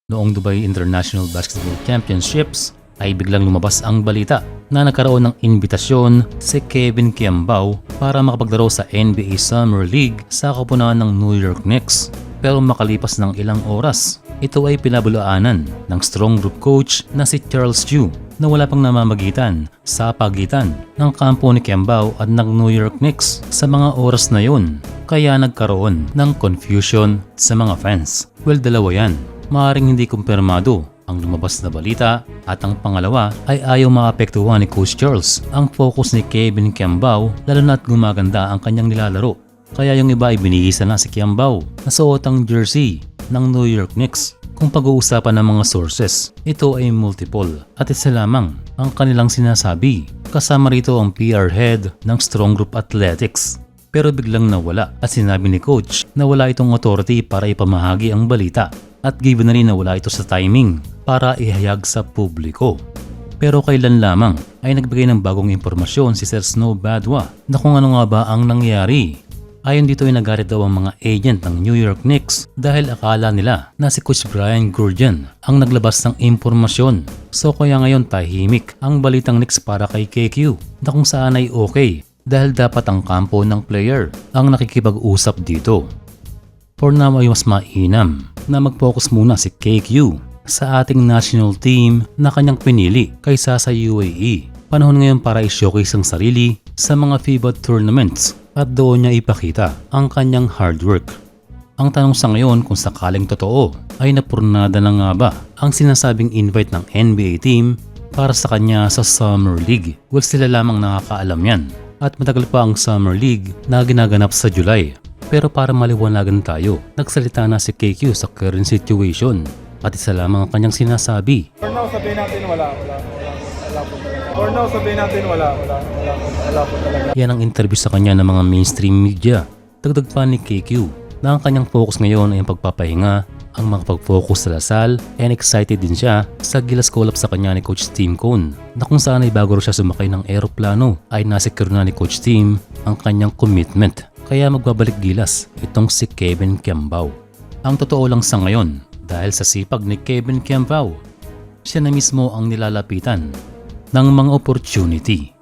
Noong Dubai International Basketball Championships ay biglang lumabas ang balita na nagkaroon ng imbitasyon si Kevin Kiambao para makapaglaro sa NBA Summer League sa koponan ng New York Knicks. Pero makalipas ng ilang oras, ito ay pinabulaanan ng strong group coach na si Charles Yu na wala pang namamagitan sa pagitan ng kampo ni Kiambao at ng New York Knicks sa mga oras na yun. Kaya nagkaroon ng confusion sa mga fans. Well, dalawa yan. Maaaring hindi kumpirmado ang lumabas na balita at ang pangalawa ay ayaw maapektuhan ni Coach Charles ang focus ni Kevin Kiambao lalo na't gumaganda ang kanyang nilalaro. Kaya yung iba ay binihisa na si Kiambao na suot ang jersey ng New York Knicks. Kung pag-uusapan ng mga sources, ito ay multiple at isa lamang ang kanilang sinasabi. Kasama rito ang PR head ng Strong Group Athletics. Pero biglang nawala at sinabi ni Coach na wala itong authority para ipamahagi ang balita. At given na rin na wala ito sa timing para ihayag sa publiko. Pero kailan lamang ay nagbigay ng bagong impormasyon si Sir Snow Badwa na kung ano nga ba ang nangyari. Ayon dito ay nagalit daw ang mga agent ng New York Knicks dahil akala nila na si Coach Brian Goorjian ang naglabas ng impormasyon. So kaya ngayon tahimik ang balitang Knicks para kay KQ na kung saan ay okay dahil dapat ang kampo ng player ang nakikipag-usap dito. For now ay mas mainam na mag-focus muna si KQ sa ating national team na kanyang pinili kaysa sa UAE. Panahon ngayon para i-showcase ang sarili sa mga FIBA tournaments at doon niya ipakita ang kanyang hard work. Ang tanong sa ngayon kung sakaling totoo ay napurnada na nga ba ang sinasabing invite ng NBA team para sa kanya sa Summer League. Well, sila lamang nakakaalam yan at matagal pa ang Summer League na ginaganap sa July. Pero para maliwanagan tayo, nagsalita na si KQ sa current situation at isa lamang ang kanyang sinasabi. For now, sabihin natin wala po talaga. For now, sabihin natin wala po talaga. Yan ang interview sa kanya ng mga mainstream media. Dagdag pa ni KQ na ang kanyang focus ngayon ay ang pagpapahinga, ang makapag-focus sa Lasal, and excited din siya sa Gilas call-up sa kanya ni Coach Tim Cone na kung saan ay bago siya sumakay ng eroplano ay nasecure na ni Coach Tim ang kanyang commitment. Kaya magbabalik Gilas itong si Kevin Kiambao. Ang totoo lang sa ngayon, dahil sa sipag ni Kevin Kiambao, siya na mismo ang nilalapitan ng mga opportunity.